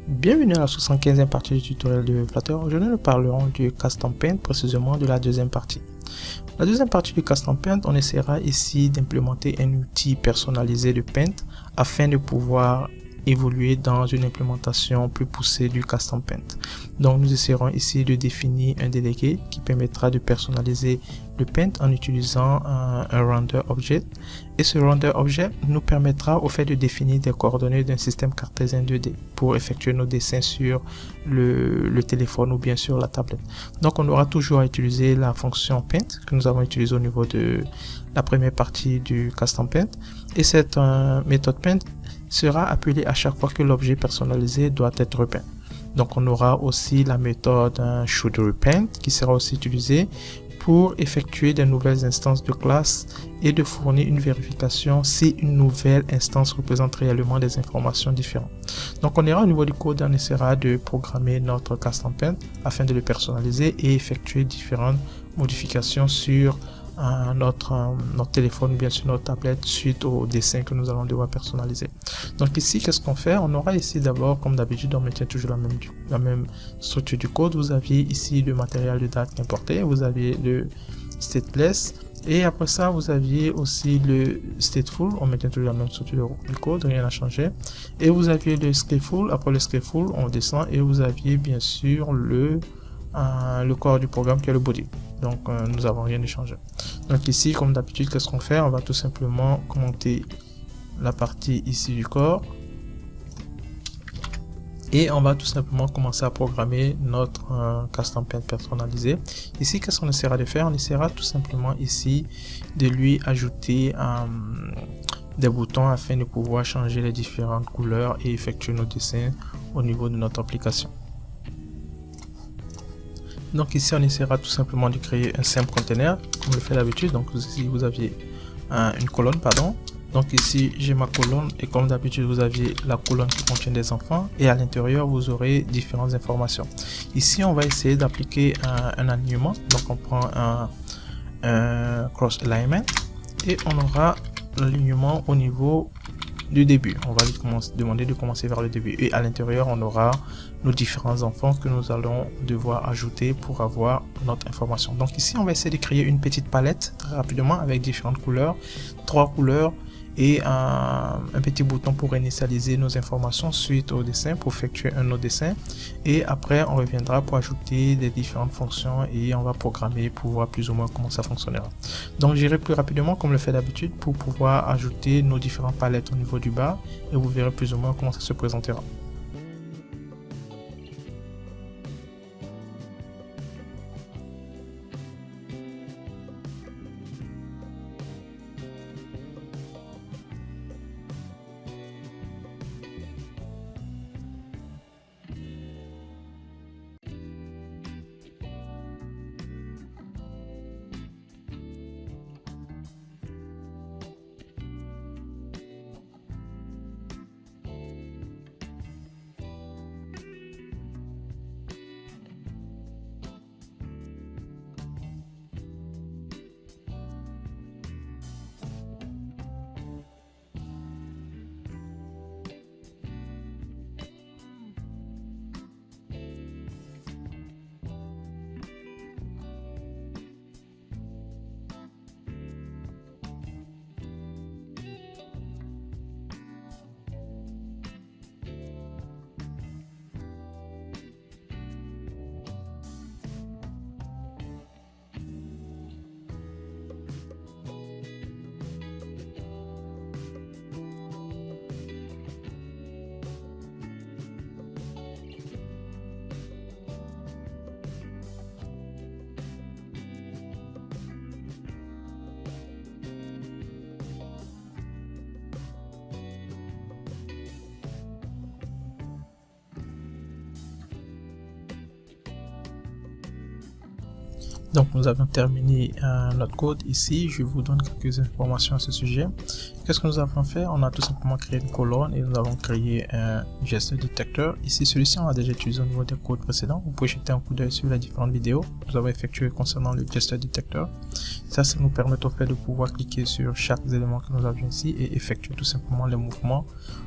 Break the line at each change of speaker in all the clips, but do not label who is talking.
Bienvenue à la 75e partie du tutoriel de Flutter. Aujourd'hui, nous parlerons du Custom Paint, précisément de la deuxième partie. La deuxième partie du Custom Paint, on essaiera ici d'implémenter un outil personnalisé de Paint afin de pouvoir évoluer dans une implémentation plus poussée du Custom Paint. Donc, nous essaierons ici de définir un délégué qui permettra de personnaliser le Paint en utilisant un Render Object. Et ce Render Object nous permettra au fait de définir des coordonnées d'un système cartésien 2D pour effectuer nos dessins sur le téléphone ou bien sur la tablette. Donc, on aura toujours à utiliser la fonction Paint que nous avons utilisée au niveau de la première partie du Custom Paint. Et cette méthode Paint sera appelée à chaque fois que l'objet personnalisé doit être repeint. Donc, on aura aussi la méthode Should Repaint qui sera aussi utilisée pour effectuer de nouvelles instances de classe et de fournir une vérification si une nouvelle instance représente réellement des informations différentes. Donc, on ira au niveau du code, on essaiera de programmer notre Custom Paint afin de le personnaliser et effectuer différentes modifications sur notre téléphone ou bien sur notre tablette suite au dessin que nous allons devoir personnaliser. Donc ici, qu'est-ce qu'on fait? On aura ici d'abord, comme d'habitude, on maintient toujours la même structure du code. Vous aviez ici le matériel de date importé, vous aviez le stateless, et après ça, vous aviez aussi le stateful. On maintient toujours la même structure du code, rien n'a changé. Et vous aviez le scaleful. Après le scaleful, on descend et vous aviez bien sûr le corps du programme qui est le body. Donc nous n'avons rien changé. Donc ici, comme d'habitude, qu'est-ce qu'on fait? On va tout simplement commenter la partie ici du corps et on va tout simplement commencer à programmer notre Custom Paint personnalisé. Ici, qu'est-ce qu'on essaiera de faire? On essaiera tout simplement ici de lui ajouter des boutons afin de pouvoir changer les différentes couleurs et effectuer nos dessins au niveau de notre application. Donc ici, on essaiera tout simplement de créer un simple container, comme le fait d'habitude. Donc ici, vous aviez une colonne, pardon. Donc ici, j'ai ma colonne et comme d'habitude, vous aviez la colonne qui contient des enfants et à l'intérieur, vous aurez différentes informations. Ici, on va essayer d'appliquer un alignement. Donc on prend un cross alignment et on aura l'alignement au niveau du début. On va lui demander de commencer vers le début et à l'intérieur on aura nos différents enfants que nous allons devoir ajouter pour avoir notre information. Donc ici on va essayer de créer une petite palette très rapidement avec différentes couleurs, 3 couleurs et un petit bouton pour initialiser nos informations suite au dessin pour effectuer un autre dessin et après on reviendra pour ajouter des différentes fonctions et on va programmer pour voir plus ou moins comment ça fonctionnera. Donc j'irai plus rapidement comme le fait d'habitude pour pouvoir ajouter nos différentes palettes au niveau du bas et vous verrez plus ou moins comment ça se présentera. Donc nous avons terminé notre code ici. Je vous donne quelques informations à ce sujet. Qu'est-ce que nous avons fait? On a tout simplement créé une colonne et nous avons créé un gesture détecteur. Ici, celui-ci on a déjà utilisé au niveau des codes précédents. Vous pouvez jeter un coup d'œil sur les différentes vidéos que nous avons effectuées concernant le gesture détecteur. Ça nous permet au fait de pouvoir cliquer sur chaque élément que nous avions ici et effectuer tout simplement les mouvements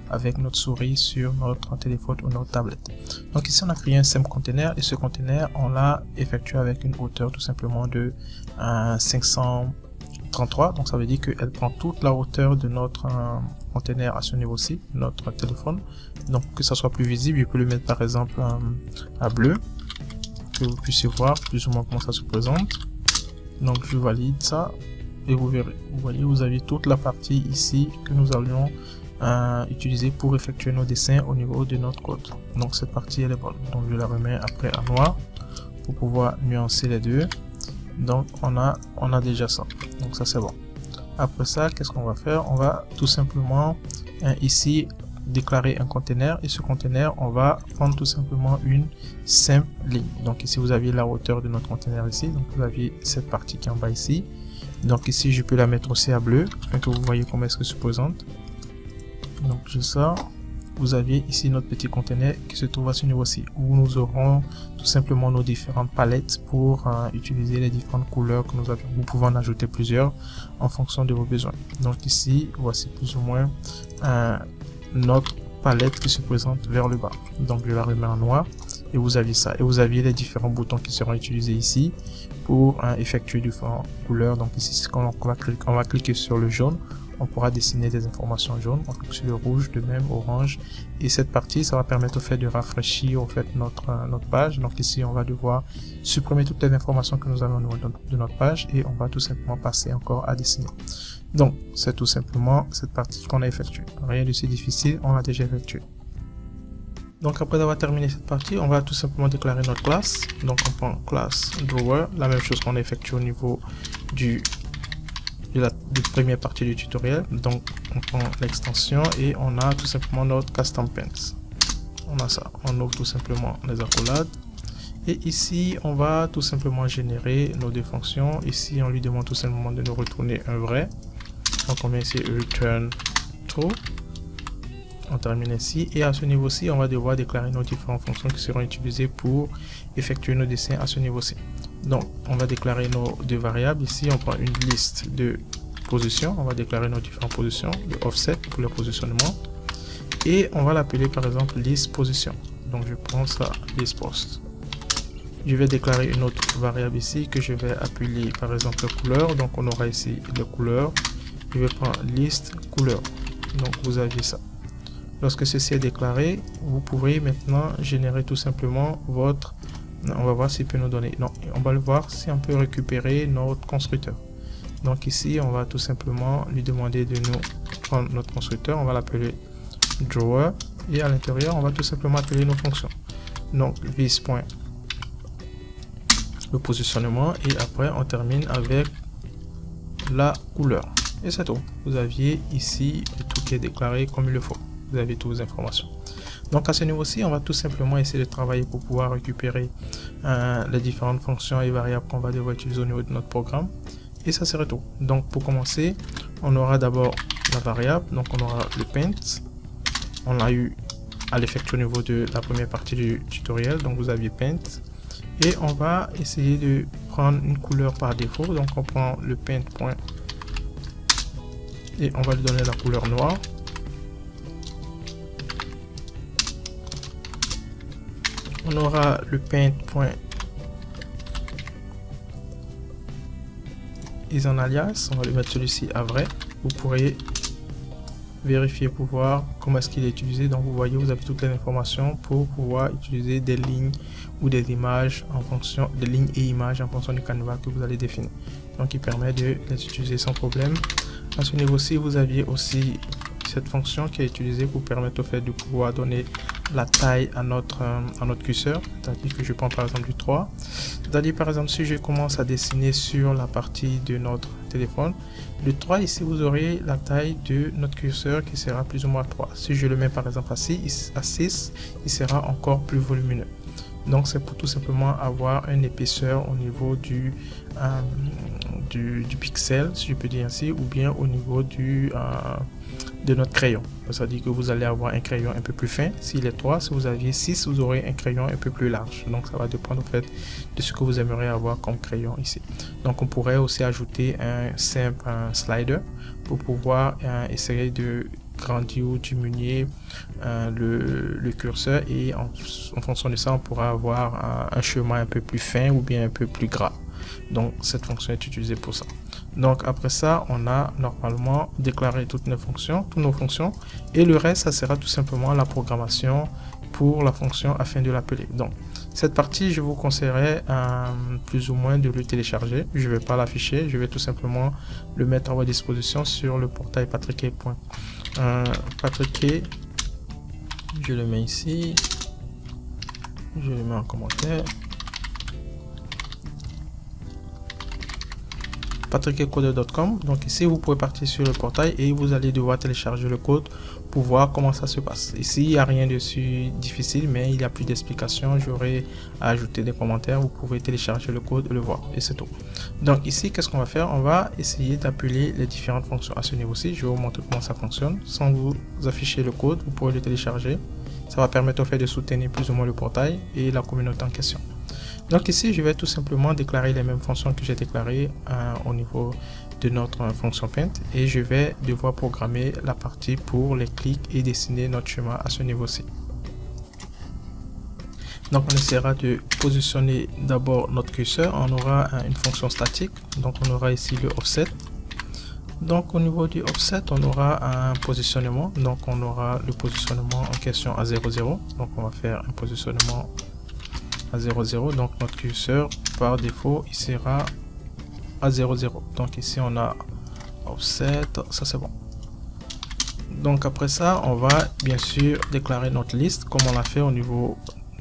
avec notre souris sur notre téléphone ou notre tablette. Donc ici on a créé un simple container et ce container on l'a effectué avec une hauteur tout simplement de 533. Donc ça veut dire qu'elle prend toute la hauteur de notre container à ce niveau-ci, notre téléphone. Donc que ça soit plus visible, je peux le mettre par exemple à bleu, que vous puissiez voir plus ou moins comment ça se présente. Donc je valide ça et vous verrez, vous voyez, vous avez toute la partie ici que nous allions utiliser pour effectuer nos dessins au niveau de notre code. Donc cette partie elle est bonne, donc je la remets après à noir pour pouvoir nuancer les deux. Donc on a déjà ça, donc ça c'est bon. Après ça, qu'est-ce qu'on va faire? On va tout simplement ici déclarer un container et ce container on va prendre tout simplement une simple ligne. Donc ici vous aviez la hauteur de notre container ici, donc vous aviez cette partie qui est en bas ici. Donc ici je peux la mettre aussi à bleu afin que vous voyez comment est-ce que se présente. Donc je sors, vous aviez ici notre petit container qui se trouve à ce niveau-ci où nous aurons tout simplement nos différentes palettes pour utiliser les différentes couleurs que nous avons. Vous pouvez en ajouter plusieurs en fonction de vos besoins. Donc ici voici plus ou moins notre palette qui se présente vers le bas. Donc je la remets en noir et vous aviez ça et vous aviez les différents boutons qui seront utilisés ici pour effectuer différentes couleurs. Donc ici quand on va cliquer sur le jaune, on pourra dessiner des informations jaunes. On clique sur le rouge, de même orange, et cette partie ça va permettre au fait de rafraîchir au fait notre page. Donc ici on va devoir supprimer toutes les informations que nous avons au niveau de notre page et on va tout simplement passer encore à dessiner. Donc c'est tout simplement cette partie qu'on a effectuée, rien de si difficile, on l'a déjà effectué. Donc après avoir terminé cette partie, on va tout simplement déclarer notre classe. Donc on prend class drawer, la même chose qu'on a effectué au niveau de la première partie du tutoriel. Donc on prend l'extension et on a tout simplement notre custom paint. On a ça, on ouvre tout simplement les accolades et ici on va tout simplement générer nos deux fonctions. Ici on lui demande tout simplement de nous retourner un vrai, donc on met ici return true. On termine ici et à ce niveau-ci on va devoir déclarer nos différentes fonctions qui seront utilisées pour effectuer nos dessins à ce niveau-ci. Donc on va déclarer nos deux variables. Ici on prend une liste de positions, on va déclarer nos différentes positions, le offset pour le positionnement et on va l'appeler par exemple list position. Donc je prends ça, list post. Je vais déclarer une autre variable ici que je vais appeler par exemple couleur. Donc on aura ici les couleurs. Je vais prendre list couleur. Donc vous aviez ça. Lorsque ceci est déclaré, vous pourrez maintenant générer tout simplement votre... On va voir s'il peut nous donner... Non, on va le voir si on peut récupérer notre constructeur. Donc ici, on va tout simplement lui demander de nous prendre notre constructeur. On va l'appeler drawer. Et à l'intérieur, on va tout simplement appeler nos fonctions. Donc, vis point le positionnement. Et après, on termine avec la couleur. Et c'est tout. Vous aviez ici tout qui est déclaré comme il le faut. Vous avez toutes les informations. Donc à ce niveau-ci, on va tout simplement essayer de travailler pour pouvoir récupérer les différentes fonctions et variables qu'on va devoir utiliser au niveau de notre programme. Et ça serait tout. Donc pour commencer, on aura d'abord la variable. Donc on aura le paint. On l'a eu à l'effectuer au niveau de la première partie du tutoriel. Donc vous aviez paint. Et on va essayer de prendre une couleur par défaut. Donc on prend le paint point et on va lui donner la couleur noire. On aura le paint point is an alias, on va lui mettre celui-ci à vrai. Vous pourrez vérifier pour voir comment est-ce qu'il est utilisé. Donc vous voyez, vous avez toutes les informations pour pouvoir utiliser des lignes ou des images en fonction des lignes et images en fonction du canevas que vous allez définir. Donc il permet de les utiliser sans problème. À ce niveau-ci, vous aviez aussi cette fonction qui est utilisée pour permettre au fait de pouvoir donner la taille à notre curseur. C'est-à-dire que je prends par exemple du 3. C'est-à-dire par exemple si je commence à dessiner sur la partie de notre téléphone, le 3 ici vous aurez la taille de notre curseur qui sera plus ou moins 3. Si je le mets par exemple à 6, il sera encore plus volumineux. Donc c'est pour tout simplement avoir une épaisseur au niveau du pixel, si je peux dire ainsi, ou bien au niveau de notre crayon. C'est-à-dire que vous allez avoir un crayon un peu plus fin s'il est 3. Si vous aviez 6, vous aurez un crayon un peu plus large. Donc ça va dépendre en fait de ce que vous aimeriez avoir comme crayon ici. Donc on pourrait aussi ajouter un simple slider pour pouvoir essayer de grandir ou diminuer le curseur, et en fonction de ça on pourra avoir un chemin un peu plus fin ou bien un peu plus gras. Donc cette fonction est utilisée pour ça. Donc après ça, on a normalement déclaré toutes nos fonctions, et le reste, ça sera tout simplement la programmation pour la fonction afin de l'appeler. Donc cette partie, je vous conseillerais plus ou moins de le télécharger. Je ne vais pas l'afficher, je vais tout simplement le mettre à votre disposition sur le portail patrickey. Patrickey, je le mets ici, je le mets en commentaire. patrickeycodeur.com. Donc ici vous pouvez partir sur le portail et vous allez devoir télécharger le code pour voir comment ça se passe. Ici il n'y a rien dessus difficile, mais il y a plus d'explications. J'aurai à ajouter des commentaires, vous pouvez télécharger le code et le voir, et c'est tout. Donc ici qu'est-ce qu'on va faire? On va essayer d'appeler les différentes fonctions à ce niveau-ci. Je vais vous montrer comment ça fonctionne sans vous afficher le code. Vous pouvez le télécharger, ça va permettre au fait de soutenir plus ou moins le portail et la communauté en question. Donc ici, je vais tout simplement déclarer les mêmes fonctions que j'ai déclarées au niveau de notre fonction paint, et je vais devoir programmer la partie pour les clics et dessiner notre schéma à ce niveau-ci. Donc on essaiera de positionner d'abord notre curseur. On aura une fonction statique, donc on aura ici le offset. Donc au niveau du offset, on aura un positionnement, donc on aura le positionnement en question à 0, 0. Donc on va faire un positionnement à 0, 0. Donc notre curseur par défaut il sera à 0, 0. Donc ici on a offset, ça c'est bon. Donc après ça, on va bien sûr déclarer notre liste comme on l'a fait au niveau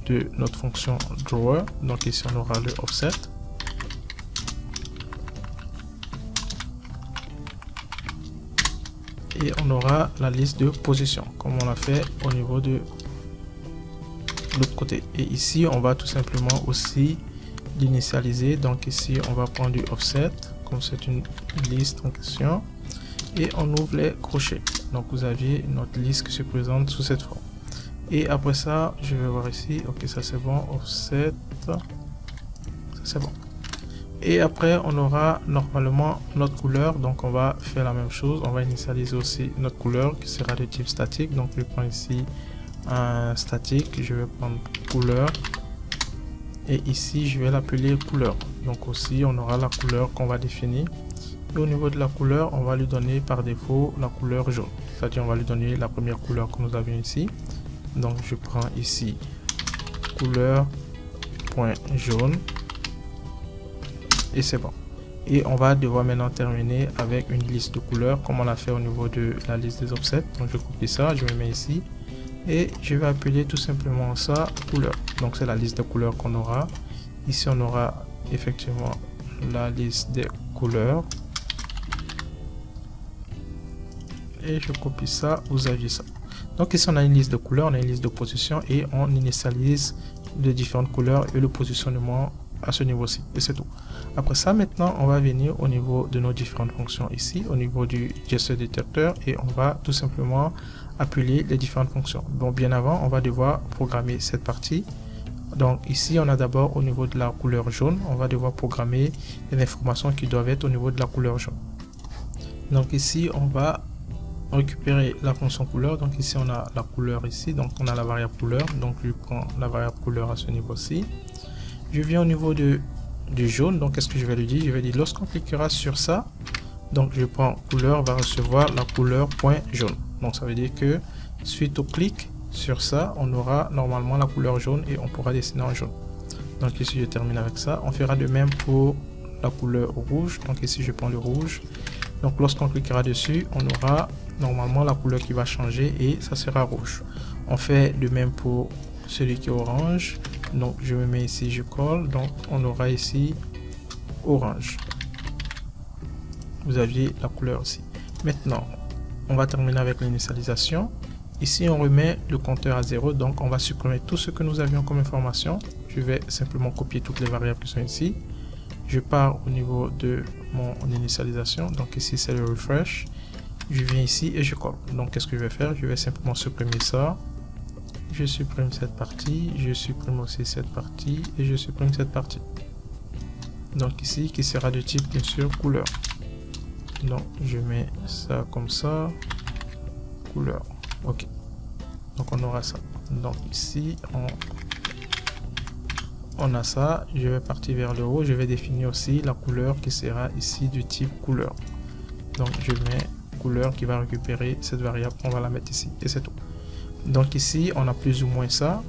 de notre fonction drawer. Donc ici on aura le offset. Et on aura la liste de position comme on l'a fait au niveau de l'autre côté. Et ici on va tout simplement aussi l'initialiser. Donc ici on va prendre du offset comme c'est une liste en question, et on ouvre les crochets. Donc vous aviez notre liste qui se présente sous cette forme. Et après ça, je vais voir ici, ok, ça c'est bon, offset, ça c'est bon. Et après on aura normalement notre couleur. Donc on va faire la même chose, on va initialiser aussi notre couleur qui sera de type statique. Donc je prends ici un statique, je vais prendre couleur, et ici je vais l'appeler couleur. Donc aussi on aura la couleur qu'on va définir, et au niveau de la couleur on va lui donner par défaut la couleur jaune, c'est-à-dire on va lui donner la première couleur que nous avions ici. Donc je prends ici couleur point jaune, et c'est bon. Et on va devoir maintenant terminer avec une liste de couleurs comme on l'a fait au niveau de la liste des offsets. Donc je copie ça, je le mets ici, et je vais appeler tout simplement ça couleur. Donc c'est la liste de couleurs qu'on aura. Ici on aura effectivement la liste des couleurs, et je copie ça, vous aviez ça. Donc ici on a une liste de couleurs, on a une liste de position, et on initialise les différentes couleurs et le positionnement à ce niveau-ci, et c'est tout. Après ça, maintenant on va venir au niveau de nos différentes fonctions ici, au niveau du gesture détecteur, et on va tout simplement appeler les différentes fonctions. Bon, bien avant on va devoir programmer cette partie. Donc ici on a d'abord au niveau de la couleur jaune, on va devoir programmer les informations qui doivent être au niveau de la couleur jaune. Donc ici on va récupérer la fonction couleur. Donc ici on a la couleur ici, donc on a la variable couleur, donc je prends la variable couleur à ce niveau-ci. Je viens au niveau du jaune, donc qu'est-ce que je vais lui dire? Je vais dire lorsqu'on cliquera sur ça, donc je prends couleur va recevoir la couleur point jaune. Donc ça veut dire que suite au clic sur ça, on aura normalement la couleur jaune et on pourra dessiner en jaune. Donc ici je termine avec ça. On fera de même pour la couleur rouge. Donc ici je prends le rouge. Donc lorsqu'on cliquera dessus, on aura normalement la couleur qui va changer et ça sera rouge. On fait de même pour celui qui est orange. Donc je me mets ici, je colle, donc on aura ici orange. Vous aviez la couleur aussi. Maintenant on va terminer avec l'initialisation. Ici, on remet le compteur à 0, donc on va supprimer tout ce que nous avions comme information. Je vais simplement copier toutes les variables qui sont ici. Je pars au niveau de mon initialisation, donc ici c'est le refresh. Je viens ici et je colle. Donc qu'est-ce que je vais faire? Je vais simplement supprimer ça. Je supprime cette partie, je supprime aussi cette partie et je supprime cette partie. Donc ici, qui sera de type bien sûr couleur. Donc je mets ça comme ça, couleur. Ok, donc on aura ça. Donc ici on a ça. Je vais partir vers le haut. Je vais définir aussi la couleur qui sera ici du type couleur. Donc je mets couleur qui va récupérer cette variable. On va la mettre ici et c'est tout. Donc ici on a plus ou moins ça.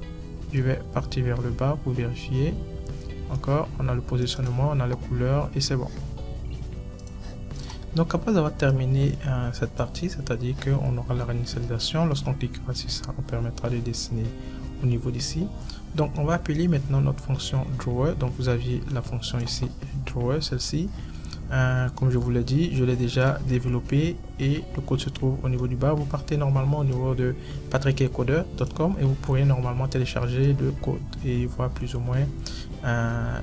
Je vais partir vers le bas pour vérifier. Encore, on a le positionnement, on a les couleurs et c'est bon. Donc après avoir terminé cette partie, c'est-à-dire qu'on aura la réinitialisation, lorsqu'on cliquera sur ça, on permettra de dessiner au niveau d'ici. Donc on va appeler maintenant notre fonction drawer. Donc vous aviez la fonction ici drawer, celle-ci. Comme je vous l'ai dit, je l'ai déjà développé et le code se trouve au niveau du bas. Vous partez normalement au niveau de patrickecoder.com et vous pourrez normalement télécharger le code et voir plus ou moins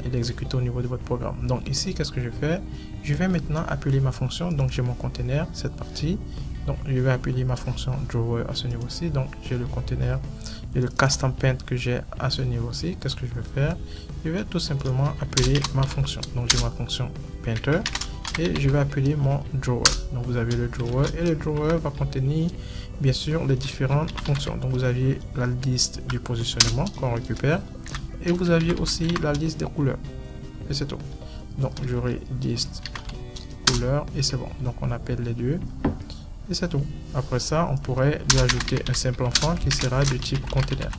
et l'exécuter au niveau de votre programme. Donc ici, qu'est-ce que je fais? Je vais maintenant appeler ma fonction. Donc j'ai mon container, cette partie. Donc je vais appeler ma fonction drawer à ce niveau-ci. Donc j'ai le container et le custom paint que j'ai à ce niveau-ci. Qu'est-ce que je vais faire? Je vais tout simplement appeler ma fonction. Donc j'ai ma fonction painter et je vais appeler mon drawer. Donc vous avez le drawer et le drawer va contenir bien sûr les différentes fonctions. Donc vous aviez la liste du positionnement qu'on récupère et vous aviez aussi la liste des couleurs et c'est tout. Donc j'aurai liste couleur et c'est bon. Donc on appelle les deux et c'est tout. Après ça, on pourrait lui ajouter un simple enfant qui sera de type container.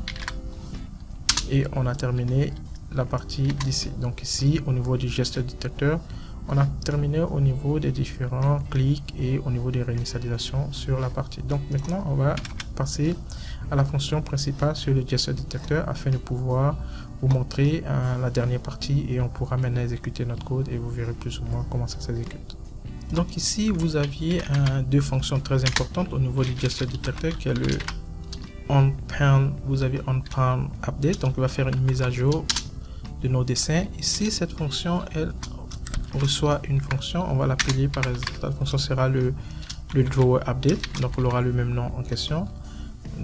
Et on a terminé la partie d'ici. Donc ici, au niveau du geste détecteur, on a terminé au niveau des différents clics et au niveau des réinitialisations sur la partie. Donc maintenant, on va passer à la fonction principale sur le geste détecteur afin de pouvoir vous montrer la dernière partie et on pourra maintenant exécuter notre code et vous verrez plus ou moins comment ça s'exécute. Donc ici, vous aviez deux fonctions très importantes au niveau du gesture détecteur qui est le on-pan. Vous avez on-pan update, donc il va faire une mise à jour de nos dessins. Ici, cette fonction, elle reçoit une fonction. On va l'appeler par exemple. La fonction sera le drawer update, donc on aura le même nom en question.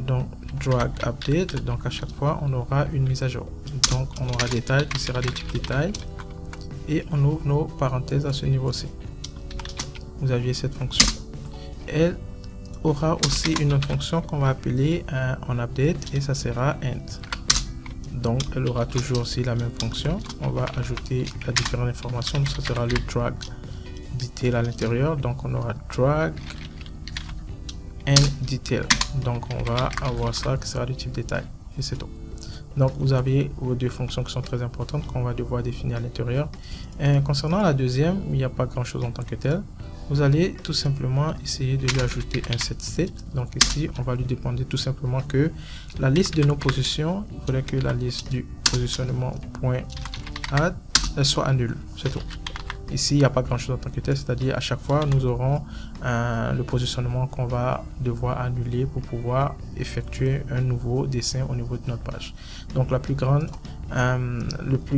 Donc drag update, donc à chaque fois on aura une mise à jour. Donc on aura détail qui sera de type détail et on ouvre nos parenthèses à ce niveau-ci. Vous aviez cette fonction. Elle aura aussi une autre fonction qu'on va appeler on update et ça sera end. Donc elle aura toujours aussi la même fonction. On va ajouter la différentes informations. Donc, ça sera le drag detail à l'intérieur. Donc on aura drag and detail. Donc on va avoir ça qui sera du type détail et c'est tout. Donc vous avez vos deux fonctions qui sont très importantes qu'on va devoir définir à l'intérieur. Concernant la deuxième, il n'y a pas grand chose en tant que tel. Vous allez tout simplement essayer de lui ajouter un set state. Donc ici, on va lui demander tout simplement que la liste de nos positions, il faudrait que la liste du positionnement .add soit annulée. C'est tout. Ici, il n'y a pas grand chose en tant que tel, c'est-à-dire à chaque fois, nous aurons le positionnement qu'on va devoir annuler pour pouvoir effectuer un nouveau dessin au niveau de notre page. Donc le plus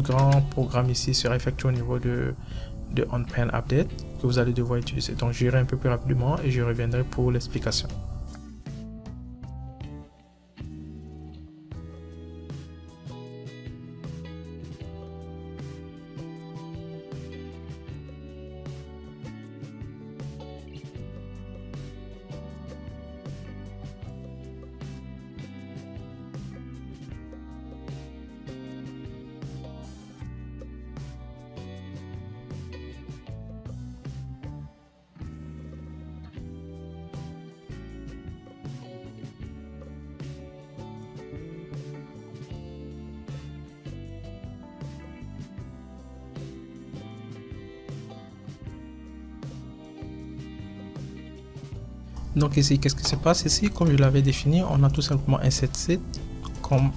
grand programme ici sera effectué au niveau de on-pan update que vous allez devoir utiliser. Donc j'irai un peu plus rapidement et je reviendrai pour l'explication. Donc ici, qu'est-ce qui se passe ici? Comme je l'avais défini, on a tout simplement un set comme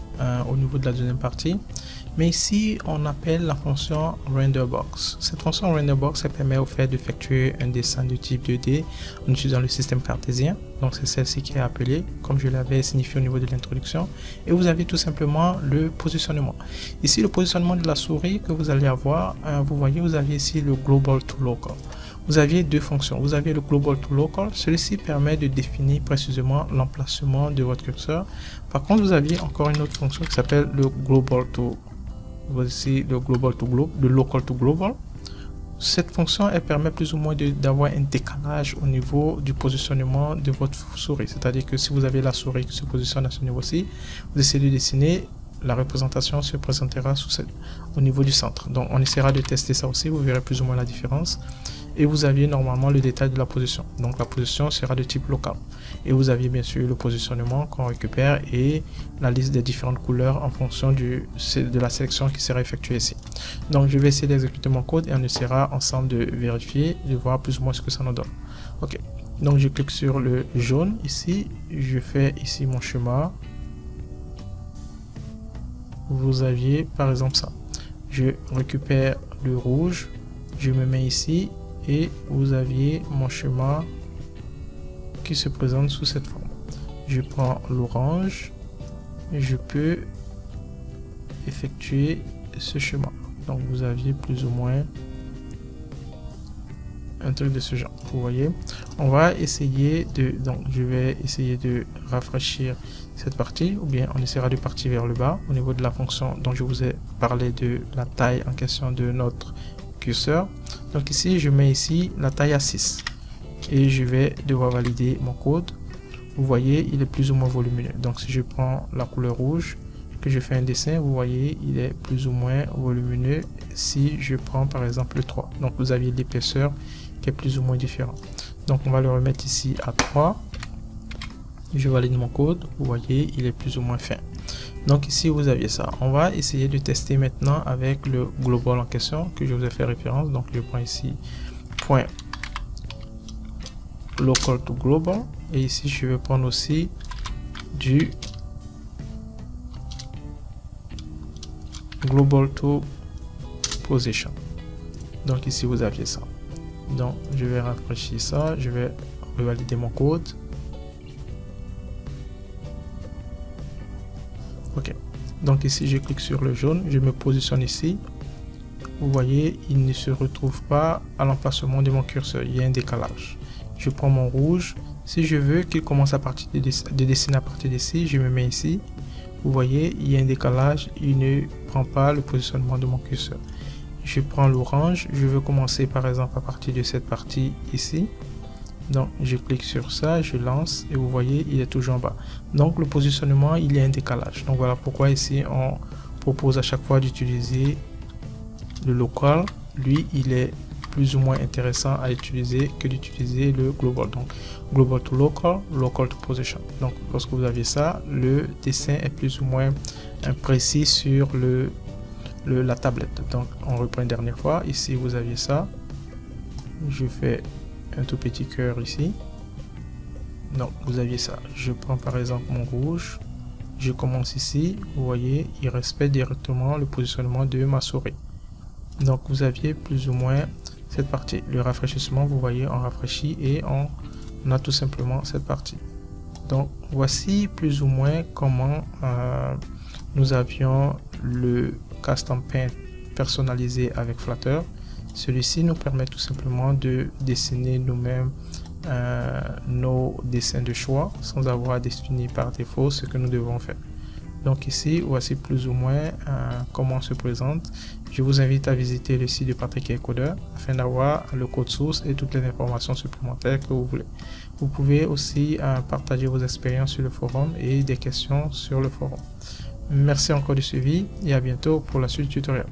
au niveau de la deuxième partie. Mais ici, on appelle la fonction renderbox. Cette fonction renderbox, elle permet au fait d'effectuer un dessin de type 2D en utilisant le système cartésien. Donc c'est celle-ci qui est appelée, comme je l'avais signifié au niveau de l'introduction. Et vous avez tout simplement le positionnement. Ici, le positionnement de la souris que vous allez avoir, vous voyez, vous avez ici le global to local. Vous aviez deux fonctions. Vous avez le global to local. Celui-ci permet de définir précisément l'emplacement de votre curseur. Par contre, vous aviez encore une autre fonction qui s'appelle le global to. Voici le global to global, le local to global. Cette fonction, elle permet plus ou moins d'avoir un décalage au niveau du positionnement de votre souris. C'est-à-dire que si vous avez la souris qui se positionne à ce niveau-ci, vous essayez de dessiner, la représentation se présentera au niveau du centre. Donc, on essaiera de tester ça aussi, vous verrez plus ou moins la différence. Et vous aviez normalement le détail de la position. Donc, la position sera de type local. Et vous aviez bien sûr le positionnement qu'on récupère et la liste des différentes couleurs en fonction de la sélection qui sera effectuée ici. Donc, je vais essayer d'exécuter mon code et on essaiera ensemble de vérifier, de voir plus ou moins ce que ça nous donne. Ok. Donc, je clique sur le jaune ici. Je fais ici mon schéma. Vous aviez par exemple ça. Je récupère le rouge. Je me mets ici. Et vous aviez mon schéma qui se présente sous cette forme. Je prends l'orange, je peux effectuer ce schéma. Donc vous aviez plus ou moins un truc de ce genre. Vous voyez, on va essayer donc je vais essayer de rafraîchir cette partie, ou bien on essaiera de partir vers le bas au niveau de la fonction dont je vous ai parlé de la taille en question de notre curseur. Donc ici je mets ici la taille à 6 et je vais devoir valider mon code. Vous voyez, il est plus ou moins volumineux. Donc si je prends la couleur rouge, que je fais un dessin, vous voyez, il est plus ou moins volumineux si je prends par exemple le 3. Donc vous aviez l'épaisseur qui est plus ou moins différente. Donc on va le remettre ici à 3. Je valide mon code, vous voyez, il est plus ou moins fin. Donc ici vous aviez ça. On va essayer de tester maintenant avec le global en question que je vous ai fait référence. Donc je prends ici point local to global et ici je vais prendre aussi du global to position. Donc ici vous aviez ça. Donc je vais rafraîchir ça, je vais revalider mon code. Ok, donc ici je clique sur le jaune, je me positionne ici. Vous voyez, il ne se retrouve pas à l'emplacement de mon curseur, il y a un décalage. Je prends mon rouge, si je veux qu'il commence à partir de dessiner à partir d'ici, je me mets ici. Vous voyez, il y a un décalage, il ne prend pas le positionnement de mon curseur. Je prends l'orange, je veux commencer par exemple à partir de cette partie ici. Donc je clique sur ça, je lance et vous voyez il est toujours en bas. Donc le positionnement, il y a un décalage. Donc voilà pourquoi ici on propose à chaque fois d'utiliser le local. Lui il est plus ou moins intéressant à utiliser que d'utiliser le global. Donc global to local, local to position. Donc lorsque vous avez ça, le dessin est plus ou moins précis sur la tablette. Donc on reprend une dernière fois. Ici vous aviez ça. Je fais un tout petit cœur ici. Donc vous aviez ça. Je prends par exemple mon rouge, je commence ici, vous voyez, il respecte directement le positionnement de ma souris. Donc vous aviez plus ou moins cette partie. Le rafraîchissement, vous voyez, on rafraîchit et on a tout simplement cette partie. Donc voici plus ou moins comment nous avions le custom paint personnalisé avec Flutter. Celui-ci nous permet tout simplement de dessiner nous-mêmes nos dessins de choix sans avoir à définir par défaut ce que nous devons faire. Donc ici, voici plus ou moins comment on se présente. Je vous invite à visiter le site de Patrick Encoder afin d'avoir le code source et toutes les informations supplémentaires que vous voulez. Vous pouvez aussi partager vos expériences sur le forum et des questions sur le forum. Merci encore du suivi et à bientôt pour la suite du tutoriel.